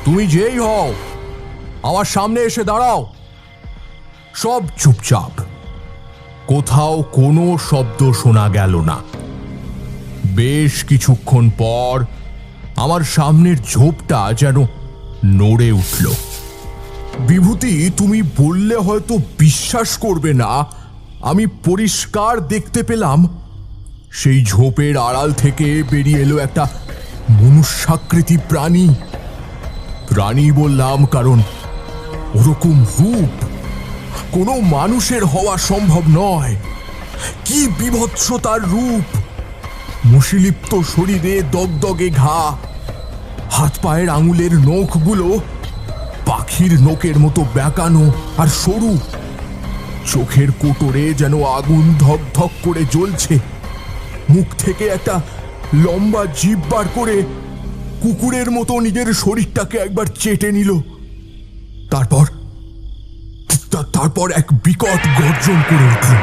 তুমি যেই হও, আমার সামনে এসে দাঁড়াও। সব চুপচাপ, কোথাও কোনো শব্দ শোনা গেল না। বেশ কিছুক্ষণ পর আমার সামনের ঝোপটা যেন নড়ে উঠল। বিভূতি, তুমি বললে হয়তো বিশ্বাস করবে না, আমি পরিষ্কার দেখতে পেলাম সেই ঝোপের আড়াল থেকে বেরিয়ে এলো একটা মনুষ্যাকৃতি প্রাণী। প্রাণী বললাম কারণ ওরকম রূপ কোনো মানুষের হওয়া সম্ভব নয়। কি বীভৎস তার রূপ! মশিলিপ্ত শরীরে দগদগে ঘা, হাত পায়ের আঙুলের নখগুলো পাখির নখের মতো বেঁকানো আর সরু, চোখের কোটরে যেন আগুন ধক ধক করে জ্বলছে। মুখ থেকে একটা লম্বা জিভ বার করে কুকুরের মতো নিজের শরীরটাকে একবার চেটে নিল। তারপর এক বিকট গর্জন করে উঠল।